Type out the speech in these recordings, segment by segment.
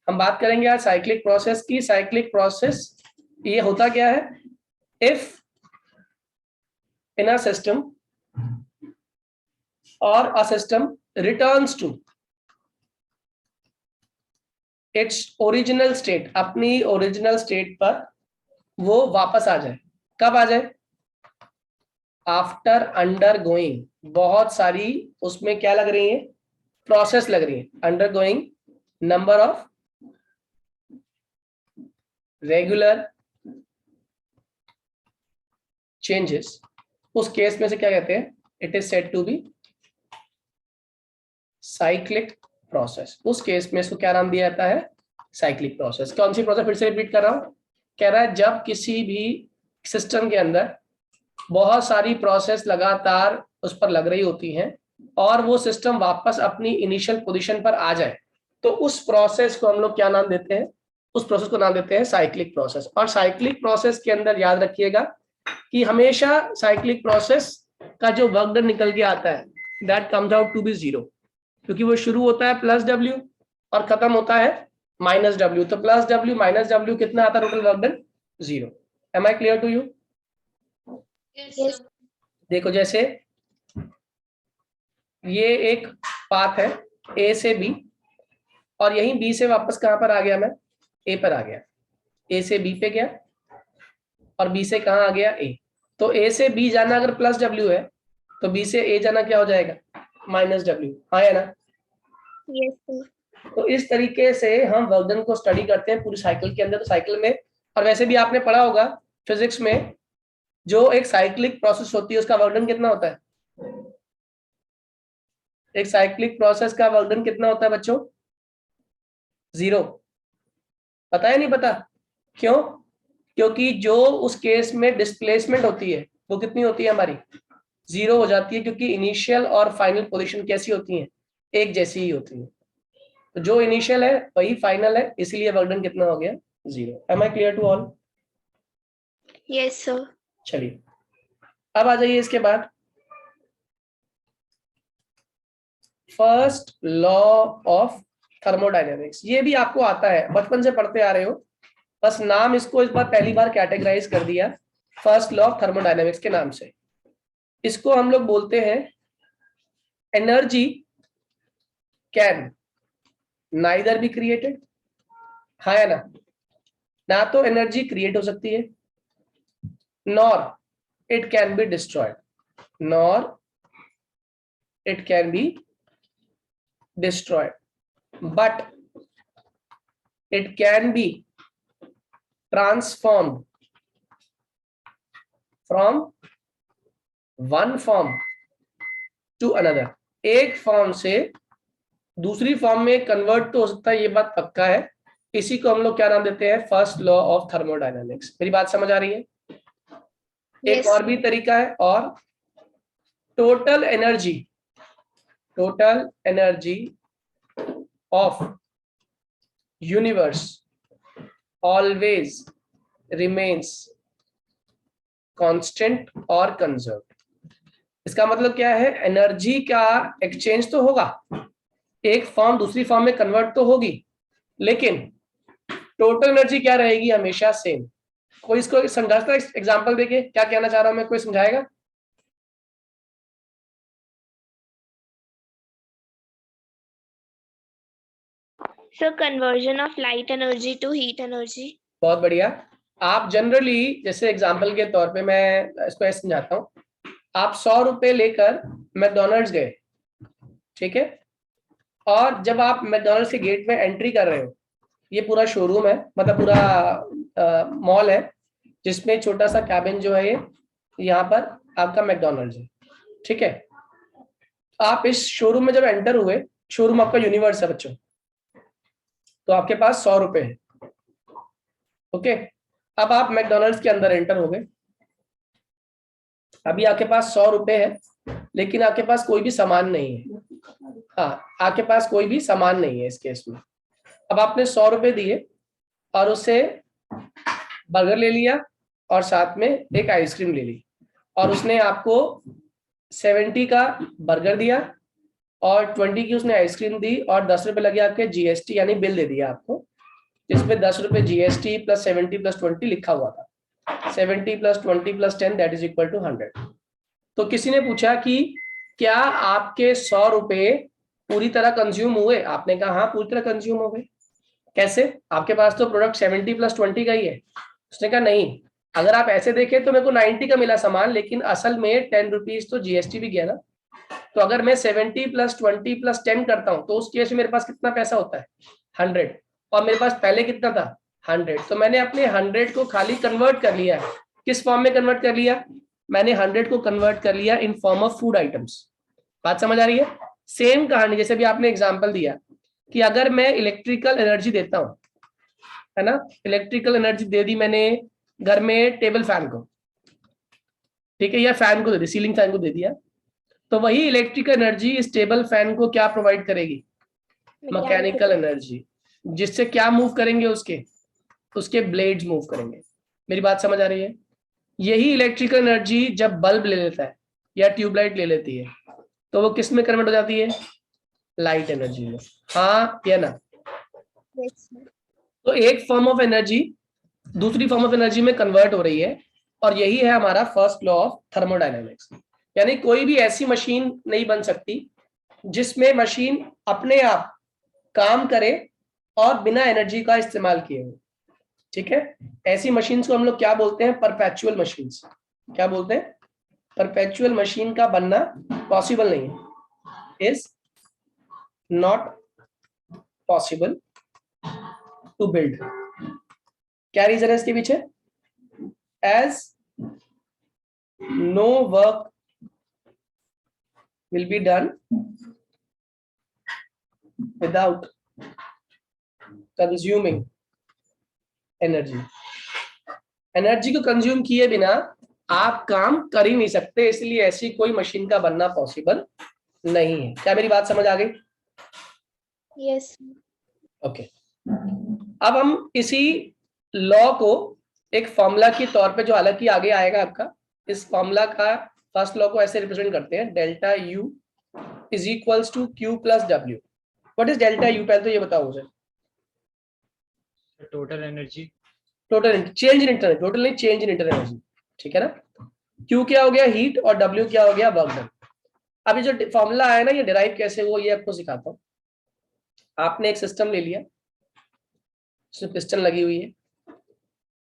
हम बात करेंगे आज साइक्लिक प्रोसेस की। साइक्लिक प्रोसेस ये होता क्या है? इफ इन अ सिस्टम और a system returns to its original state, अपनी ओरिजिनल स्टेट पर वो वापस आ जाए। कब आ जाए? आफ्टर अंडरगोइंग, बहुत सारी उसमें क्या लग रही है? प्रोसेस लग रही है। Undergoing number of regular changes. उस केस में से क्या कहते हैं? It is said to be cyclic process. उस केस में इसको क्या नाम दिया जाता है? Cyclic process. कौन सी प्रोसेस? फिर से रिपीट कर रहा हूं। कह रहा है जब किसी भी सिस्टम के अंदर बहुत सारी प्रोसेस लगातार उस पर लग रही होती हैं और वो सिस्टम वापस अपनी इनिशियल पोजीशन पर आ जाए, तो उस प्रोसेस को हम लोग क्या नाम देते हैं? उस प्रोसेस को नाम देते हैं साइक्लिक प्रोसेस। और साइक्लिक प्रोसेस के अंदर याद रखिएगा कि हमेशा साइक्लिक प्रोसेस का जो वर्क डन निकल के आता है that comes out to be zero, क्योंकि वो शुरू होता है प्लस डब्ल्यू और खत्म होता है माइनस डब्ल्यू। तो प्लस डब्ल्यू माइनस डब्ल्यू कितना आता है total work done? Zero. Am I clear to you? Yes. देखो जैसे ये एक पाथ है ए से बी, और यहीं बी से वापस कहां पर आ गया? मैं ए पर आ गया। ए से बी पे गया और बी से कहां आ गया? ए। तो ए से बी जाना अगर प्लस डब्ल्यू है तो बी से ए जाना क्या हो जाएगा? Minus W. हाँ या ना? Yes, sir. तो इस तरीके से हम वर्क डन को स्टडी करते हैं पूरी साइकिल के अंदर। तो साइकिल में, और वैसे भी आपने पढ़ा होगा फिजिक्स में, जो एक साइक्लिक प्रोसेस होती है उसका वर्क डन कितना होता है? एक साइक्लिक प्रोसेस का वर्क डन कितना होता है बच्चों? जीरो। पता है नहीं पता? क्यों? क्योंकि जो उस केस में डिस्प्लेसमेंट होती है वो कितनी होती है हमारी? जीरो हो जाती है, क्योंकि इनिशियल और फाइनल पोजीशन कैसी होती है? एक जैसी ही होती है। तो जो इनिशियल है वही फाइनल है, इसलिए वर्क डन कितना हो गया? Zero. Am I clear to all? Yes, sir. चलिए अब आ जाइए इसके बाद फर्स्ट लॉ ऑफ थर्मोडायनेमिक्स। ये भी आपको आता है, बचपन से पढ़ते आ रहे हो, बस नाम इसको इस बार पहली बार कैटेगराइज कर दिया फर्स्ट लॉ ऑफ थर्मोडायनेमिक्स के नाम से। इसको हम लोग बोलते हैं energy can neither be created. हाँ या ना? ना तो एनर्जी क्रिएट हो सकती है, nor it can be destroyed, nor it can be destroyed, but it can be transformed from one form to another। एक फॉर्म से दूसरी फॉर्म में कन्वर्ट तो हो सकता है, ये बात पक्का है। इसी को हम लोग क्या नाम देते हैं? First law of thermodynamics. मेरी बात समझ आ रही है? एक Yes. और भी तरीका है, और total energy of universe always remains constant और conserved। इसका मतलब क्या है? एनर्जी का एक्सचेंज तो होगा, एक फॉर्म दूसरी फॉर्म में कन्वर्ट तो होगी, लेकिन टोटल एनर्जी क्या रहेगी? हमेशा सेम। कोई इसको समझाता है? एग्जांपल देके क्या कहना चाह रहा हूं मैं, कोई समझाएगा? So conversion of light energy to heat energy. बहुत बढ़िया। आप जनरली, जैसे एग्जांपल के तौर पे मैं इसको ऐसे समझाता हूँ, आप 100 रुपए लेकर मैकडॉनल्ड्स गए, ठीक है, और जब आप मैकडॉनल्ड्स के गेट में एंट्री कर रहे हो, ये पूरा शोरूम है, मतलब पूरा मॉल है, जिसमें छोटा सा कैबिन जो है ये, यहाँ पर आपका मैकडॉनल्ड्स है, ठीक है। आप इस शोरूम में जब एंटर हुए, शोरूम आपका यूनिवर्स है बच्चों, तो आपके पास 100 रुपए है, ओके। अब आप मैकडॉनल्ड्स के अंदर एंटर हो गए, अभी आपके पास 100 रुपए है, लेकिन आपके पास कोई भी सामान नहीं है। हाँ, आपके पास कोई भी सामान नहीं है इस केस में। अब आपने 100 रुपए दिए और उससे बर्गर ले लिया और साथ में एक आइसक्रीम ले ली, और उसने आपको 70 का बर्गर दिया और 20 की उसने आइसक्रीम दी और 10 रुपए लगे आपके जीएसटी, यानी बिल दे दिया आपको। जिसमें 10 रुपए जीएसटी प्लस 70 प्लस 20 लिखा हुआ था। 70 plus 20 plus 10 that is equal to 100। तो किसी ने पूछा कि क्या आपके 100 रुपए पूरी तरह कंज्यूम हुए? आपने कहा हाँ पूरी तरह कंज्यूम हो गए। कैसे? आपके पास तो प्रोडक्ट 70 प्लस 20 का ही है। उसने कहा नहीं, अगर आप ऐसे देखें तो मेरे को 90 का मिला सामान, लेकिन असल में 10 रुपीज तो जीएसटी भी गया ना। तो अगर मैं 70 प्लस 20 प्लस 10 करता हूँ तो उस केस में मेरे पास कितना पैसा होता है? 100। और मेरे पास पहले कितना था? 100। तो मैंने अपने 100 को खाली कन्वर्ट कर लिया है। किस फॉर्म में कन्वर्ट कर लिया? मैंने 100 को कन्वर्ट कर लिया in form of food items. बात समझ आ रही है? सेम कहानी जैसे भी आपने एग्जांपल दिया कि अगर मैं इलेक्ट्रिकल एनर्जी देता हूं, है ना, इलेक्ट्रिकल एनर्जी दे दी मैंने घर में टेबल फैन को, ठीक है, या फैन को दे दी, सीलिंग फैन को दे दिया, तो वही इलेक्ट्रिकल एनर्जी इस टेबल फैन को क्या प्रोवाइड करेगी? मैकेनिकल एनर्जी, जिससे क्या मूव करेंगे? उसके ब्लेड्स मूव करेंगे। मेरी बात समझ आ रही है? यही इलेक्ट्रिकल एनर्जी जब बल्ब ले लेता है या ट्यूबलाइट ले लेती है तो वो किस में कन्वर्ट हो जाती है? लाइट एनर्जी में। हाँ या ना? तो एक फॉर्म ऑफ एनर्जी दूसरी फॉर्म ऑफ एनर्जी में कन्वर्ट हो रही है, और यही है हमारा फर्स्ट लॉ ऑफ थर्मोडायनेमिक्स। यानी कोई भी ऐसी मशीन नहीं बन सकती जिसमें मशीन अपने आप काम करे और बिना एनर्जी का इस्तेमाल किए हुए, ठीक है। ऐसी मशीन्स को हम लोग क्या बोलते हैं? Perpetual machines. क्या बोलते हैं? परपेचुअल मशीन का बनना पॉसिबल नहीं है, is not possible to build. क्या रीजन है इसके पीछे? As no work will be done without consuming energy. Energy को कंज्यूम किए बिना आप काम कर ही नहीं सकते, इसलिए ऐसी कोई मशीन का बनना पॉसिबल नहीं है। क्या मेरी बात समझ आ गई? यस। ओके। अब हम इसी लॉ को एक फॉर्मूला के तौर पे, जो हालांकि आगे आएगा आपका, इस फॉर्मूला का फर्स्ट लॉ को ऐसे रिप्रेजेंट करते हैं, delta U is equals to Q plus W. What is delta U? पहले तो ये बताओ मुझे। Total energy, total change in internal, total नहीं, चेंज इन इंटरनल एनर्जी, ठीक है ना। क्यू क्या हो गया? हीट, और डब्ल्यू क्या हो गया? Work done. अभी जो फॉर्मूला आया ना, ये डिराइव कैसे हुआ ये आपको सिखाता हूँ। आपने एक सिस्टम ले लिया, इसमें पिस्टन लगी हुई है,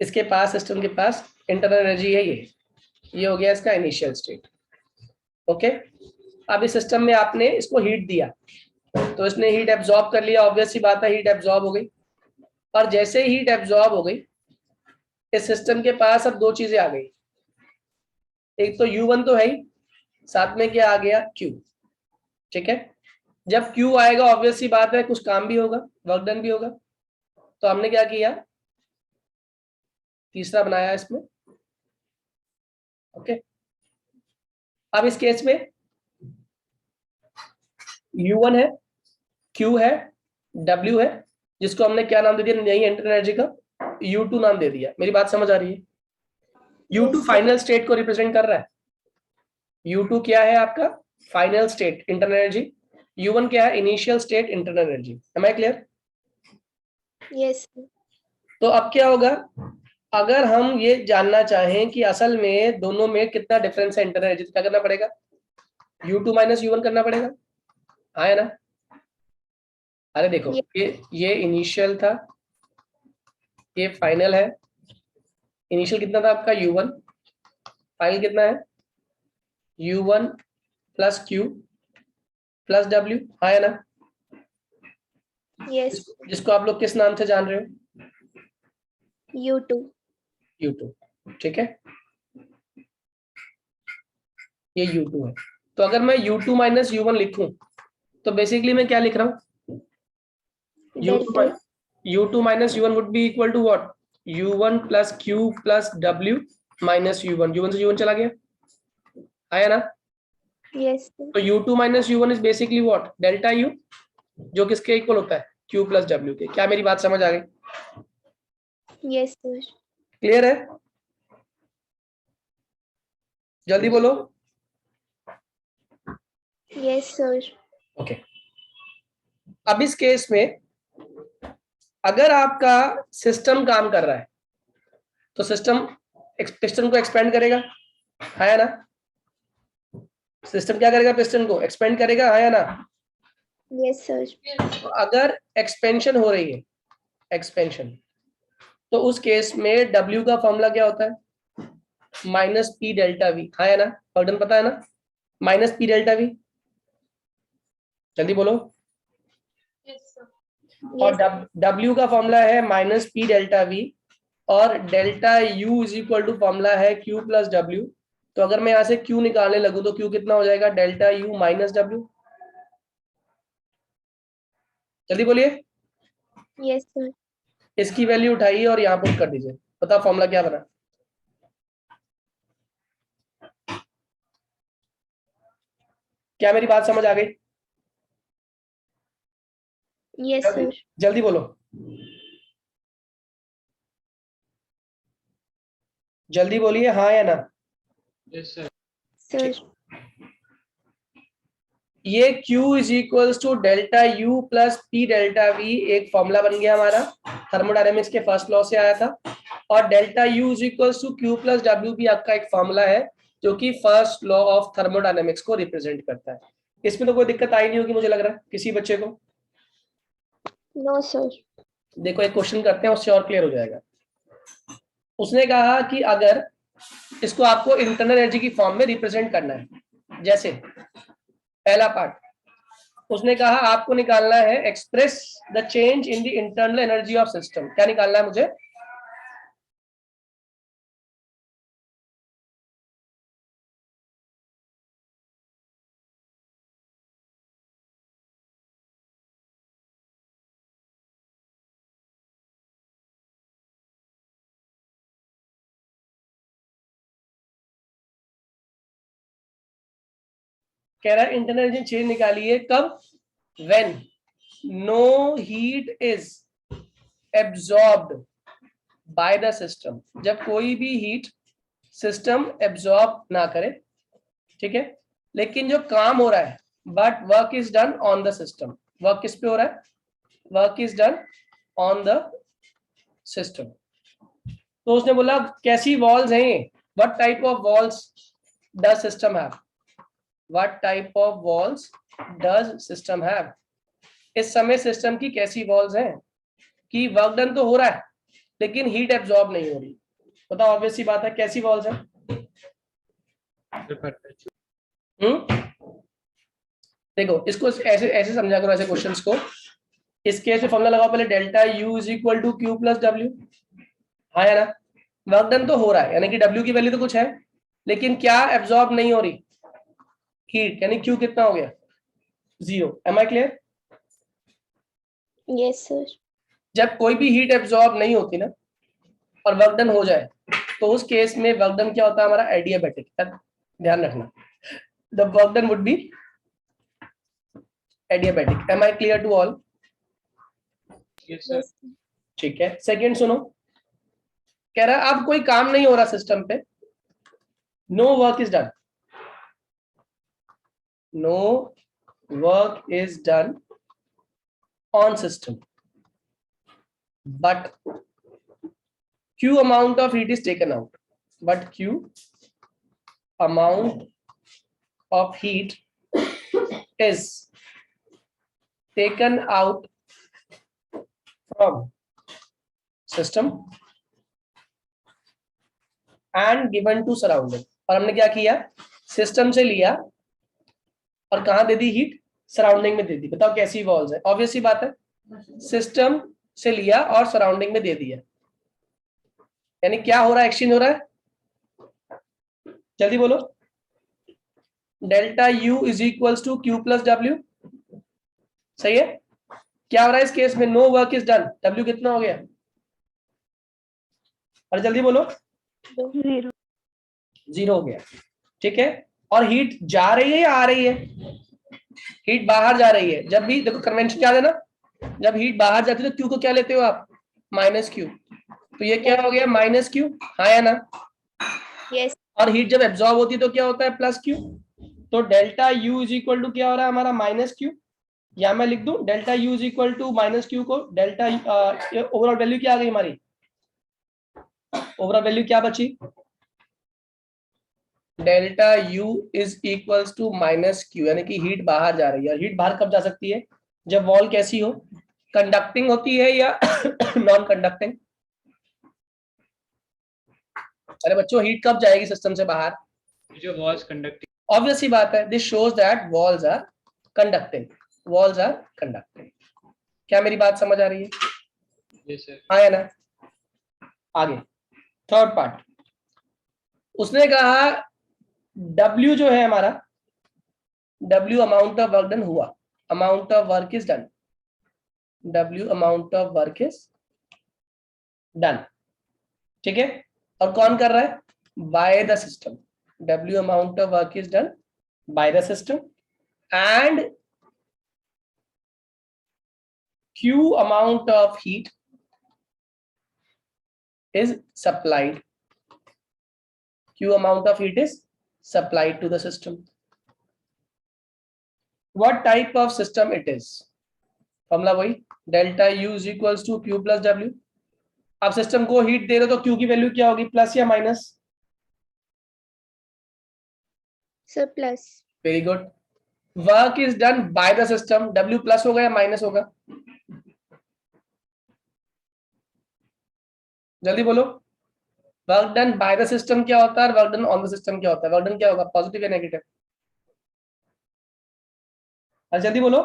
इसके पास, सिस्टम के पास इंटरनल एनर्जी है ये हो गया इसका इनिशियल स्टेट। ओके। अब इस सिस्टम में आपने इसको हीट दिया तो इसने हीट एब्जॉर्ब कर लिया, ऑब्वियस सी बात है, हीट एब्जॉर्ब हो गई। और जैसे हीट एब्जॉर्ब हो गई, इस सिस्टम के पास अब दो चीजें आ गई। एक तो U1 तो है ही, साथ में क्या आ गया? Q, ठीक है। जब Q आएगा ऑब्वियस सी बात है कुछ काम भी होगा, वर्क डन भी होगा। तो हमने क्या किया? तीसरा बनाया इसमें। ओके। अब इस केस में U1 है, Q है, W है, जिसको हमने क्या नाम दे दिया? नई इंटरनल एनर्जी का U2 नाम दे दिया। मेरी बात समझ आ रही है? U2 फाइनल स्टेट को रिप्रेजेंट कर रहा है। U2 क्या है आपका? Final state internal energy. U1 क्या है? Initial state internal energy. Am I clear? Yes. तो अब क्या होगा? अगर हम ये जानना चाहें कि असल में दोनों में कितना डिफरेंस है इंटरनल एनर्जी, तो क्या करना पड़ेगा? U2 माइनस U1 करना पड़ेगा। आया ना? अरे देखो, ये इनिशियल था, ये फाइनल है। इनिशियल कितना था आपका? U1। फाइनल कितना है? U1 plus Q plus W। आया ना? यस। जिसको आप लोग किस नाम से जान रहे हो? U2। U2, ठीक है। ये U2 है। तो अगर मैं U2 माइनस U1 लिखूं तो बेसिकली मैं क्या लिख रहा हूँ? U2 minus U1 would be equal to what? U1 plus Q plus W minus U1। U1 से U1 चला गया। आया ना? यस। तो U2 minus U1 is basically what? Delta U, जो किसके इक्वल होता है? Q प्लस W के। क्या मेरी बात समझ आ गई? Yes sir. क्लियर है? जल्दी बोलो। Yes sir. ओके। अब इस केस में अगर आपका सिस्टम काम कर रहा है तो सिस्टम पिस्टन को एक्सपेंड करेगा, है ना? सिस्टम क्या करेगा? पिस्टन को एक्सपेंड करेगा, है ना? Yes, sir. तो अगर एक्सपेंशन हो रही है, एक्सपेंशन, तो उस केस में W का फॉर्मूला क्या होता है? माइनस पी डेल्टा वी, है ना? वर्डन पता है ना? माइनस पी डेल्टा वी, जल्दी बोलो। और W का फॉर्मूला है माइनस पी डेल्टा वी, और delta U is equal to formula है Q प्लस W। तो अगर मैं यहाँ से Q निकालने लगूँ तो Q कितना हो जाएगा? Delta U minus W। जल्दी बोलिए। Yes, sir. इसकी वैल्यू उठाइए और यहाँ पुट कर दीजिए। पता फॉर्मूला क्या बना? क्या मेरी बात समझ आ गई? Yes, sir. जल्दी बोलो, जल्दी बोलिए, हाँ या ना? Yes, sir. Sir. ये Q is equals to delta U plus P delta V एक फॉर्मूला बन गया हमारा, थर्मोडायनेमिक्स के फर्स्ट लॉ से आया था। और delta U is equals to Q plus W भी आपका एक फॉर्मूला है जो कि फर्स्ट लॉ ऑफ थर्मोडायनेमिक्स को रिप्रेजेंट करता है। इसमें तो कोई दिक्कत आई नहीं होगी मुझे लग रहा है किसी बच्चे को। No, sir. देखो एक क्वेश्चन करते हैं, उससे और क्लियर हो जाएगा। उसने कहा कि अगर इसको आपको इंटरनल एनर्जी की फॉर्म में रिप्रेजेंट करना है, जैसे पहला पार्ट उसने कहा आपको निकालना है express the change in the internal energy of system. क्या निकालना है मुझे? कह रहा है इंटरनल एनर्जी चेंज निकालिए कब? When no heat is absorbed by the system, जब कोई भी हीट सिस्टम एब्जॉर्ब ना करे, ठीक है? लेकिन जो काम हो रहा है, but work is done on the system. Work किस पे हो रहा है? Work is done on the system. तो उसने बोला कैसी वॉल्स हैं? What type of walls does system have? What type of walls does system have? इस समय सिस्टम की कैसी वॉल्स हैं कि वर्क डन तो हो रहा है लेकिन हीट एब्जॉर्ब नहीं हो रही? बताओ, ऑब्वियस सी बात है, कैसी वॉल्स हैं? देखो इसको ऐसे ऐसे समझा करो, ऐसे क्वेश्चंस को। इसके ऐसे फॉर्मूला लगाओ पहले, delta U is equal to Q plus W, हाँ या ना? वर्क डन तो हो रहा है, यानी कि W की वैल्यू तो कुछ है, लेकिन क्या एब्जॉर्ब नहीं हो रही? हीट, यानी Q कितना हो गया? 0। Am I clear? Yes, sir. जब कोई भी हीट एब्जॉर्ब नहीं होती ना और वर्क डन हो जाए तो उस केस में वर्क डन क्या होता है हमारा? एडियाबैटिक। ध्यान रखना, the work done would be adiabatic. Am I clear to all? Yes, sir. ठीक है, सेकंड सुनो। कह रहा है अब कोई काम नहीं हो रहा सिस्टम पे, no work is done, no work is done on system, but Q amount of heat is taken out, but Q amount of heat is taken out from system and given to surrounding। और हमने क्या किया? System से लिया और कहां दे दी? Heat surrounding में दे दी। बताओ कैसी वॉल्स है? ऑब्वियस सी बात है, सिस्टम से लिया और सराउंडिंग में दे दिया, यानी क्या हो रहा है? एक्सचेंज हो रहा है। जल्दी बोलो, delta U is equals to Q plus W, सही है? क्या हो रहा है इस केस में? No work is done, W कितना हो गया? और जल्दी बोलो, 0. 0 हो गया, ठीक है? और हीट जा रही है या आ रही है? हीट बाहर जा रही है। जब भी देखो कन्वेंशन याद है ना, जब हीट बाहर जाती है तो Q को क्या लेते हो आप? Minus Q। तो ये क्या हो गया? माइनस Q, हाँ या ना? Yes. और हीट जब एब्जॉर्ब होती है तो क्या होता है? Plus Q। तो delta U is equal to क्या हो रहा है हमारा? Minus Q। या मैं लिख दूं delta U is equal to minus Q को डेल्टा ओवरऑल वैल्यू क्या आ गई हमारी, ओवरऑल वैल्यू क्या बची, delta U is equals to minus Q, यानी कि हीट बाहर जा रही है। और हीट बाहर कब जा सकती है, जब वॉल कैसी हो, कंडक्टिंग होती है या नॉन कंडक्टिंग। अरे बच्चों हीट कब जाएगी सिस्टम से बाहर, जो वॉल्स कंडक्टिंग, ऑब्वियस सी बात है, this shows that walls are conducting, walls are conducting. क्या मेरी बात समझ आ रही है, यस सर, हाँ या ना। आगे थर्ड पार्ट, उसने कहा W जो है हमारा, W amount of work done हुआ, amount of work is done, W amount of work is done, ठीक है। और कौन कर रहा है, by the system, W amount of work is done by the system and Q amount of heat is supplied, Q amount of heat is supplied to the system. What type of system it is, formula वही, delta U is equals to Q plus W। आप system को heat दे रहे हो तो Q की value क्या होगी, प्लस या minus, Sir, plus. Very good. Work is done by the system, W plus होगा या माइनस होगा, जल्दी बोलो। Work done by the system क्या होता है, work done on the system क्या होता है, वर्क डन क्या होगा, पॉजिटिव या नेगेटिव, जल्दी बोलो,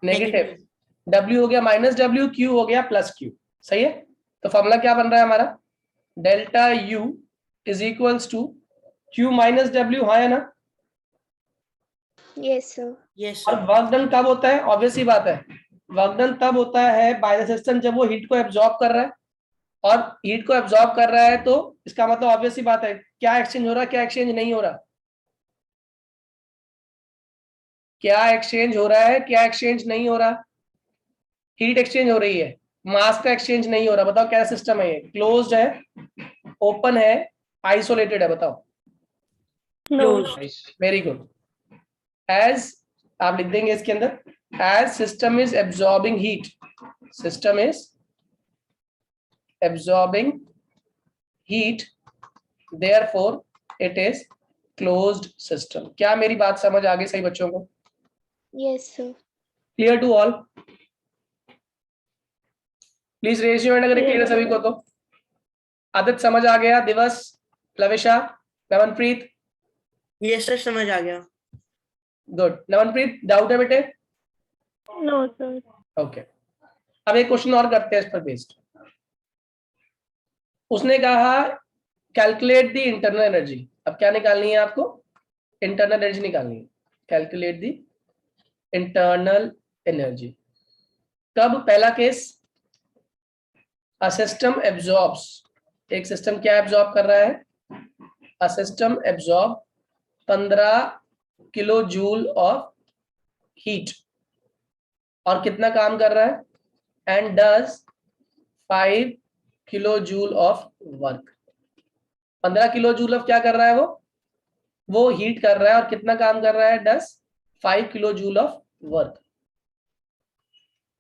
नेगेटिव। W हो गया माइनस W, Q हो गया प्लस Q, सही है। तो फॉर्मूला क्या बन रहा है हमारा, delta U is equals to Q minus W, हाँ या ना। Yes, sir. Yes, और sir. वर्क डन कब होता है, ऑब्वियस ही बात है, वर्क डन तब होता है बाय द सिस्टम जब वो हीट को एब्जॉर्ब कर रहा है, और हीट को एब्जॉर्ब कर रहा है तो इसका मतलब ऑब्वियस ही बात है, क्या एक्सचेंज हो रहा है, क्या एक्सचेंज नहीं हो रहा, क्या एक्सचेंज हो रहा है, क्या एक्सचेंज नहीं हो रहा, हीट एक्सचेंज हो रही है, मास का एक्सचेंज नहीं हो रहा। बताओ क्या सिस्टम है ये, क्लोज्ड है, ओपन है, आइसोलेटेड है, बताओ। Closed. Very good. एज आप लिख देंगे इसके अंदर, as system is absorbing heat, system is absorbing heat, therefore it is closed system. क्या मेरी बात समझ आ गई सही बच्चों को, Yes, sir. Clear to all, please raise your hand अगर क्लियर है सभी को तो। आदित्य समझ आ गया, दिवस, लविशा, नवनप्रीत, Yes, sir. समझ आ गया. गुड। नवनप्रीत डाउट है बेटे, No, sir. ओके। अब एक क्वेश्चन और करते हैं इस पर बेस्ड। उसने कहा कैलकुलेट द इंटरनल एनर्जी, अब क्या निकालनी है आपको, इंटरनल एनर्जी निकालनी है, कैलकुलेट द इंटरनल एनर्जी। कब, पहला केस, अ सिस्टम एब्जॉर्ब्स, एक सिस्टम क्या एब्जॉर्ब कर रहा है, a system absorb 15 kilo joule of heat, और कितना काम कर रहा है, and does 5 kilo joule of work. 15 kilo joule of क्या कर रहा है, वो हीट कर रहा है, और कितना काम कर रहा है, does 5 kilo joule of work.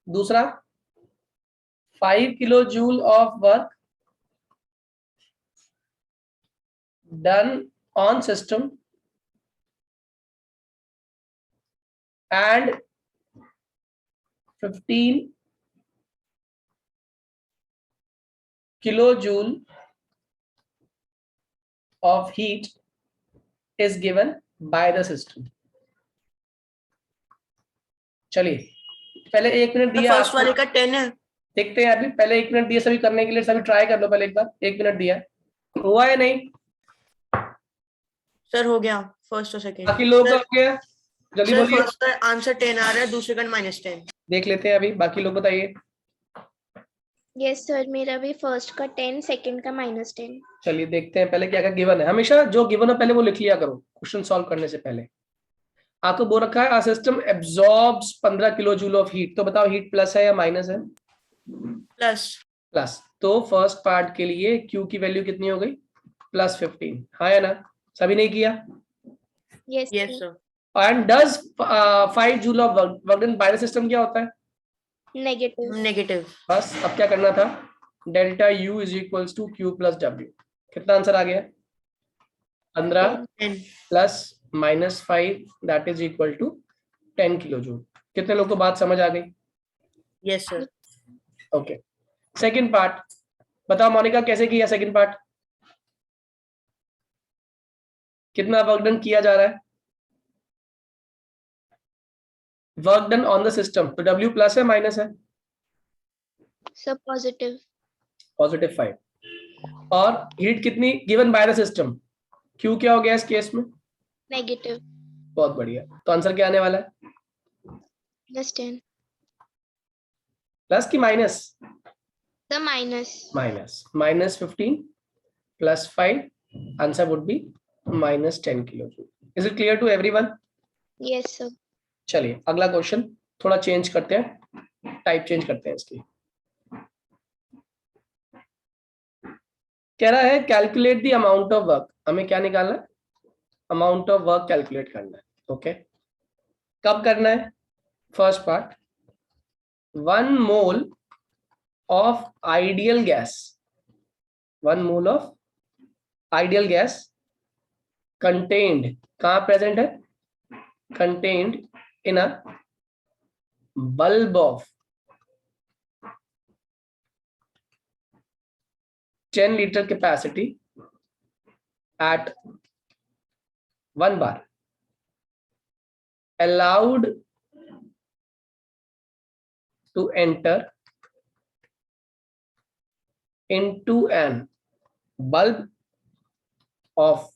दूसरा, 5 kilo joule of work done on system and 15 kilojoule of heat is given by the system। चलिए पहले 1 मिनट दिया फर्स्ट वाले का 10 है. देखते हैं, अभी पहले 1 मिनट दिया सभी करने के लिए, सभी ट्राई कर लो पहले एक बार, 1 मिनट दिया, हुआ है नहीं, सर हो गया फर्स्ट और सेकंड. बाकी लोगों का हो गया, जल्दी सर बोलिए, फर्स्ट का आंसर 10 आ रहा है, दूसरे का -10. देख लेते हैं अभी, बाकी लोग बताइए। Yes, sir. मेरा भी फर्स्ट का 10, सेकंड का -10. चलिए देखते हैं पहले क्या क्या गिवन है, हमेशा जो गिवन है पहले वो लिख लिया करो क्वेश्चन सॉल्व करने से पहले। आपको बोल रखा है आ system absorbs 15 kilo joule of heat, तो बताओ हीट प्लस है या माइनस है, प्लस. प्लस। तो फर्स्ट पार्ट के लिए Q की वैल्यू कितनी हो गई, +15, हाँ या ना, सभी नहीं किया, Yes, yes sir. Sir. And does 5 joule of work done by the system क्या होता है? Negative. नेगेटिव। बस अब क्या करना था, delta U is equals to Q plus W. कितना आंसर आ गया? 15 10 plus -5 that is equal to 10 kilo joule. कितने लोग को बात समझ आ गई? Yes sir. Okay, second part बताओ मोनिका, कैसे किया सेकंड पार्ट? कितना वर्क डन किया जा रहा है? Work done on the system, तो W प्लस है माइनस है? So positive. पॉजिटिव 5। और हीट कितनी given by the system? Q क्या हो गया इस केस में? Negative. बहुत बढ़िया, तो आंसर क्या आने वाला है? Plus 10. प्लस की minus? The minus. Minus -15 plus 5, answer would be -10 kilo joule. Is it clear to everyone? Yes, sir. चलिए अगला क्वेश्चन थोड़ा चेंज करते हैं, टाइप चेंज करते हैं इसकी। कह रहा है calculate the amount of work. हमें क्या निकालना है? अमाउंट ऑफ वर्क कैलकुलेट करना है। ओके, कब करना है? First part, 1 mole of ideal gas, 1 mole of ideal gas contained, कहां प्रेजेंट है? Contained in a bulb of 10 liter capacity at 1 bar allowed to enter into an bulb of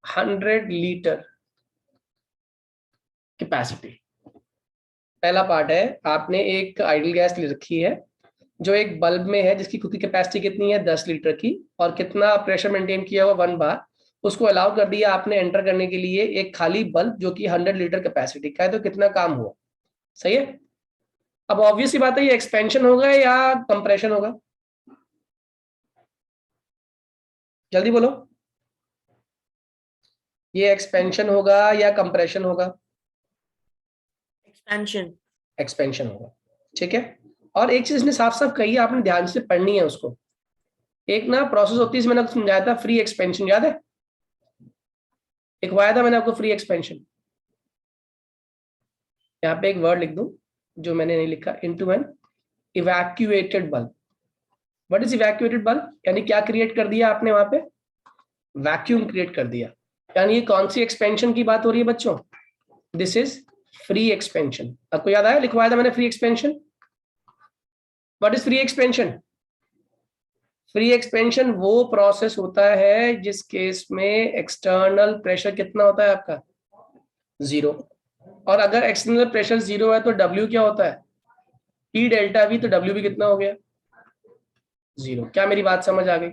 100 liter capacity। पहला part है, आपने एक ideal gas ले रखी है जो एक बल्ब में है जिसकी खुद की कैपेसिटी कितनी है? 10 लीटर की, और कितना प्रेशर मेंटेन किया हुआ? 1 बार। उसको अलाउ कर दिया आपने एंटर करने के लिए एक खाली बल्ब जो कि 100 लीटर कैपेसिटी का है, तो कितना काम हुआ? सही है। अब ऑब्वियस सी बात है, ये एक्सपेंशन होगा या कंप्रेशन होगा? जल्दी बोलो, ये एक्सपेंशन होगा या कंप्रेशन होगा? एक्सपेंशन। एक्सपेंशन होगा, ठीक है। और एक चीज ने साफ साफ कही है, आपने ध्यान से पढ़नी है उसको। एक ना प्रोसेस होती है, मैंने समझाया था, फ्री एक्सपेंशन, याद है? लिखवाया था मैंने आपको फ्री एक्सपेंशन। यहाँ पे एक वर्ड लिख दूं जो मैंने नहीं लिखा, into an evacuated bulb. What is evacuated bulb? यानी क्या क्रिएट कर दिया आपने वहां पे? वैक्यूम क्रिएट कर दिया। यानी ये कौन सी एक्सपेंशन की बात हो रही है बच्चों? This is free expansion. आपको याद आया, लिखवाया था मैंने free expansion. What is free expansion? Free expansion वो प्रोसेस होता है जिस केस में एक्सटर्नल प्रेशर कितना होता है आपका? 0। और अगर एक्सटर्नल प्रेशर 0 है तो W क्या होता है? P डेल्टा V, तो W भी कितना हो गया? 0। क्या मेरी बात समझ आ गई?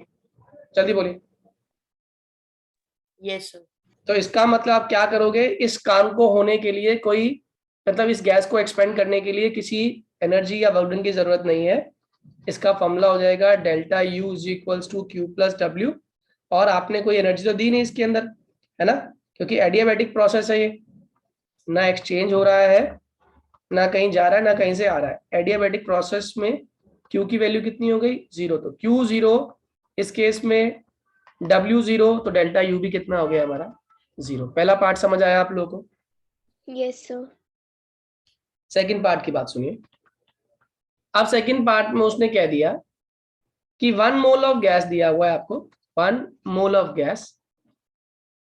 जल्दी बोलिए। Yes sir. तो इसका मतलब आप क्या करोगे? इस काम को होने के लिए कोई, मतलब इस गैस को एक्सपेंड करने के लिए किसी एनर्जी या वर्क डन की जरूरत नहीं है। इसका फॉर्मूला हो जाएगा delta U is equals to Q plus W। और आपने कोई एनर्जी तो दी नहीं इसके अंदर, है ना, क्योंकि एडियाबैटिक प्रोसेस है ये, ना एक्सचेंज हो रहा है, ना कहीं जा रहा है, ना कहीं से आ रहा है। एडियाबैटिक प्रोसेस में Q की वैल्यू कितनी हो गई? 0। तो Q 0, इस केस में W 0, तो डेल्टा U भी कितना हो गया हमारा? 0। पहला पार्ट समझ आया आप लोगों को? Yes, sir. सेकंड पार्ट की बात सुनिए। अब सेकंड पार्ट में उसने कह दिया कि 1 मोल ऑफ गैस दिया हुआ है आपको, 1 mole of gas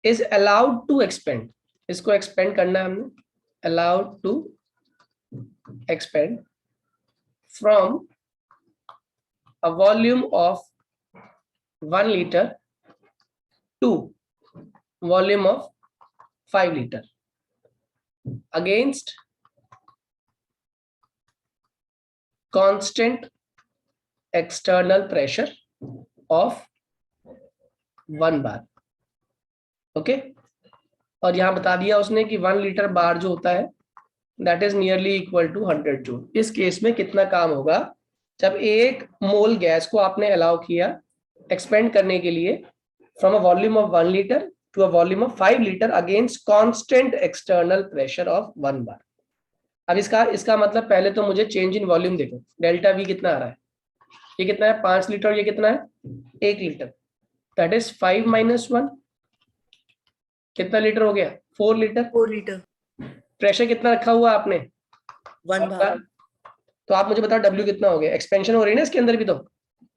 is allowed to expand. इसको एक्सपेंड करना है हमने, allowed to expand from a volume of 1 litre to volume of 5 litre against constant external pressure of 1 bar। Okay, और यहां बता दिया उसने कि 1 लीटर बार जो होता है that is nearly equal to 100 joule. इस केस में कितना काम होगा? जब 1 मोल गैस को आपने अलाउ किया एक्सपेंड करने के लिए from a volume of 1 litre to a volume of 5 litre against constant external pressure of 1 bar. अब इसका मतलब पहले तो मुझे चेंज इन वॉल्यूम देखो, डेल्टा वी कितना आ रहा है, ये कितना है 5 लीटर, ये कितना है 1 लीटर, दैट इज 5 माइनस 1, कितना लीटर हो गया 4 लीटर। 4 लीटर प्रेशर कितना रखा हुआ आपने 1 बार। तो आप मुझे बताओ W कितना हो गया, एक्सपेंशन हो रही है ना इसके अंदर भी, तो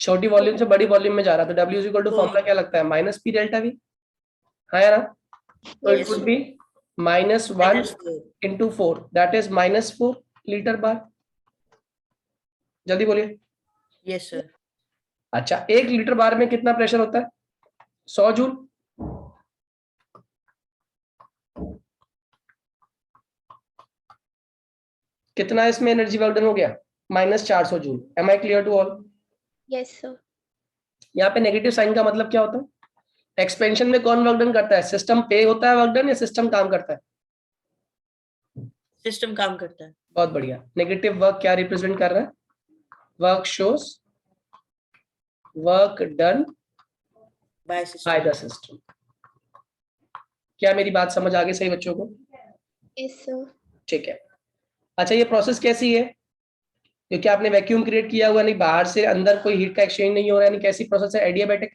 छोटी वॉल्यूम से बड़ी वॉल्यूम में जा रहा है, तो W is equal to formula क्या लगता है माइनस पी डेल्टा वी, हाँ या ना, तो it would be minus 1 into 4 that is minus 4 litre bar. जल्दी बोलिए। Yes sir. अच्छा 1 लीटर बार में कितना प्रेशर होता है 100 जूल, कितना इसमें एनर्जी वर्क डन हो गया minus 400 joule. Am I clear to all? Yes, sir. यहाँ पे नेगेटिव साइन का मतलब क्या होता है, एक्सपेंशन में कौन वर्क डन करता है, सिस्टम पे होता है वर्क डन या सिस्टम काम करता है? सिस्टम काम करता है। बहुत बढ़िया। नेगेटिव वर्क क्या रिप्रेजेंट कर रहा है, work shows work done bye bye the system. क्या मेरी बात समझ आ गई सही बच्चों को? Yes, sir. ठीक है। अच्छा ये प्रोसेस कैसी है, क्योंकि आपने वैक्यूम क्रिएट किया हुआ, नहीं बाहर से अंदर कोई हीट का एक्सचेंज नहीं हो रहा है, नहीं कैसी प्रोसेस है, एडियाबैटिक।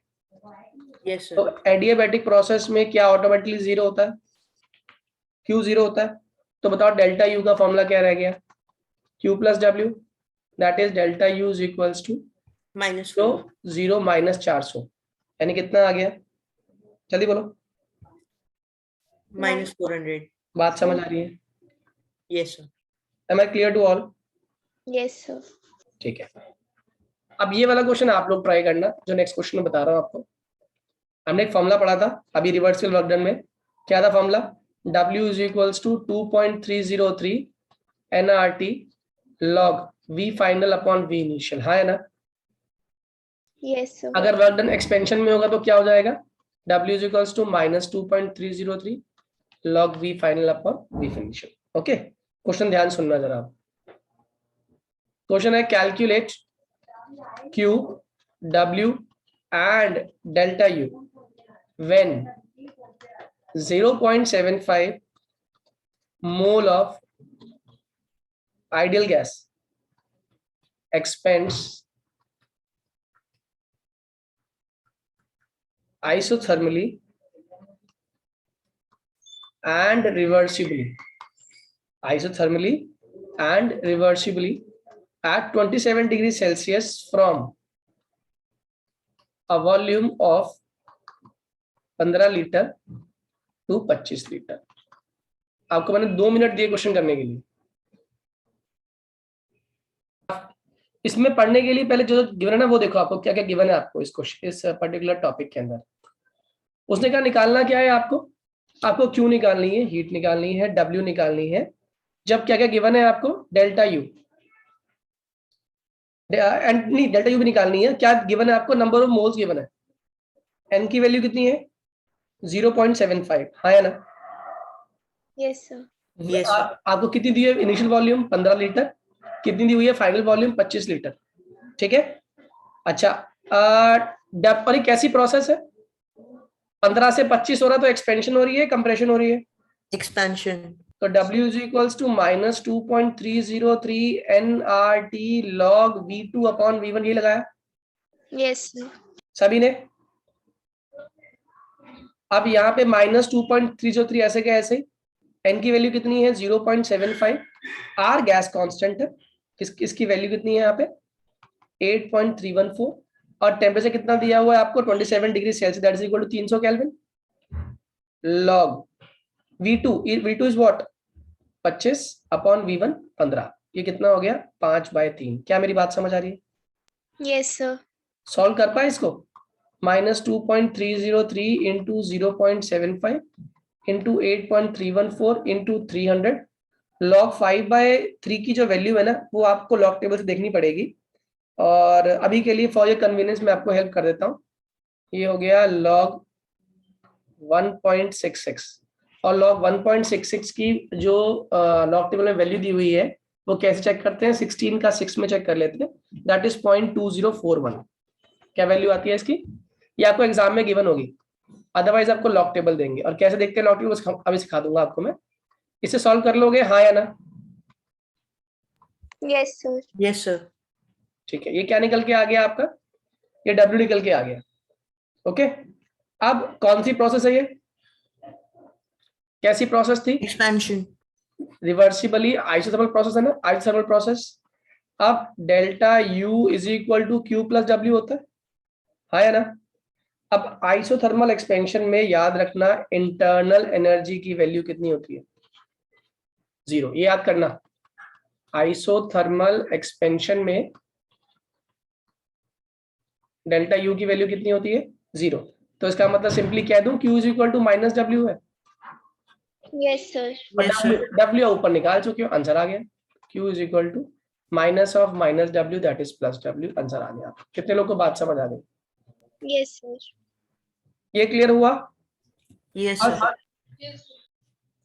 Yes sir. तो एडियाबैटिक प्रोसेस में क्या ऑटोमेटिकली जीरो होता है, क्यू जीरो होता है, तो बताओ डेल्टा यू का फॉर्मूला क्या रह गया, Q plus W, that is delta U is equals to -4 zero minus 400, यानी कितना आ गया, जल्दी बोलो। -400। बात समझ आ रही है? Yes sir. Am I clear to all? Yes, sir. ठीक है। अब ये वाला क्वेश्चन आप लोग ट्राई करना, जो नेक्स्ट क्वेश्चन में बता रहा हूँ आपको। हमने एक फॉर्मूला पढ़ा था अभी रिवर्सिबल वर्क डन में, क्या था formula, W is equals to 2.303 nRT log V final upon V initial, हाँ है ना? Yes, sir. अगर वर्क डन एक्सपेंशन में होगा तो क्या हो जाएगा, W is equals to minus 2.303 log V final upon V initial. Okay, question ध्यान सुनना जरा आप। क्वेश्चन है calculate Q, W and delta U when 0.75 mole of ideal gas expands isothermally and reversibly at 27 degrees Celsius from a volume of 15 लीटर to 25 लीटर। आपको मैंने 2 minute दिए क्वेश्चन करने के लिए। इसमें पढ़ने के लिए पहले जो गिवन है ना वो देखो, आपको क्या क्या गिवन है आपको इस क्वेश्चन, इस पर्टिकुलर टॉपिक के अंदर। उसने कहा निकालना क्या है आपको क्यू निकालनी है, हीट निकालनी है, डब्ल्यू निकालनी है, जब क्या क्या गिवन है आपको, डेल्टा यू एंड नहीं डेल्टा यू भी निकालनी है, क्या गिवन है आपको, नंबर ऑफ मोल्स गिवन है, एन की वैल्यू कितनी है 0.75, हाँ या ना? Yes, sir. Yes, sir. आपको कितनी दी है इनिशियल वॉल्यूम 15 लीटर, कितनी दी हुई है फाइनल वॉल्यूम 25 लीटर, ठीक है। अच्छा और ये कैसी प्रोसेस है, 15 से 25 हो रहा है तो एक्सपेंशन हो रही है कंप्रेशन हो रही है, एक्सपेंशन। तो W is equals to minus 2.303 nRT log V2 upon V1, ये लगाया Yes, sir. सभी ने। अब यहाँ पे माइनस 2.303 ऐसे क्या ऐसे, एन की वैल्यू कितनी है 0.75, आर गैस कांस्टेंट है, किसकी वैल्यू कितनी है यहाँ पे 8.314, और टेम्परेचर कितना दिया हुआ है आपको 27 degree Celsius, that is equal to 300 kelvin, log V2 is what 25 upon V1 15, ये कितना हो गया 5/3। क्या मेरी बात समझ आ रही है? Yes, sir. सॉल्व कर पाए इसको, minus 2.303 into 0.75 into 8.314 into 300 log 5/3 की जो वैल्यू है ना वो आपको लॉग टेबल से देखनी पड़ेगी, और अभी के लिए फॉर योर कन्वीनियंस मैं आपको हेल्प कर देता हूँ। ये हो गया log 1.66, और log 1.66 की जो लॉग टेबल में वैल्यू दी हुई है वो कैसे चेक करते हैं, 16 का 6 में चेक कर लेते हैं, दैट इज 0.2041। क्या वैल्यू आती है इसकी, ये आपको एग्जाम में गिवन होगी, अदरवाइज आपको लॉग टेबल देंगे। और कैसे देखते हैं लॉग टेबल अभी सिखा दूंगा आपको मैं। इसे सॉल्व कर लोगे हाँ या ना? Yes, sir. Yes, sir. ठीक है, ये क्या निकल के आ गया आपका? ये W निकल के आ गया। ओके, अब कौन सी प्रोसेस है ये? कैसी प्रोसेस थी? Expansion. रिवर्सिबली आइसोथर्मल प्रोसेस है ना, आइसोथर्मल प्रोसेस। अब delta U is equal to Q plus W होता है, हाँ या ना? अब आइसोथर्मल एक्सपेंशन में याद रखना इंटरनल एनर्जी की वैल्यू कितनी होती है? 0, ये याद करना। आइसोथर्मल एक्सपेंशन में डेल्टा U की वैल्यू कितनी होती है? 0। तो इसका मतलब सिंपली कह दूं Q is equal to minus W है। Yes, sir. Yes, sir. W ऊपर निकाल चुके हो, आंसर आ गया। Q is equal to minus of minus W that is plus W, answer आ गया। कितने लोग को बात समझ आ गई? Yes, sir. ये क्लियर हुआ? Yes, sir.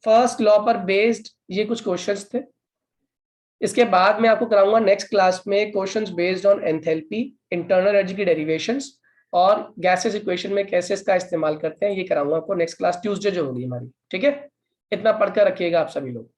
फर्स्ट लॉ पर बेस्ड ये कुछ क्वेश्चंस थे। इसके बाद मैं आपको कराऊंगा नेक्स्ट क्लास में questions based on enthalpy, internal energy की डेरिवेशंस और गैसेस इक्वेशन में कैसे इसका इस्तेमाल करते हैं, ये कराऊंगा आपको नेक्स्ट क्लास ट्यूसडे जो होगी हमारी। ठीक है, इतना पढ़कर रखिएगा आप सभी लोग।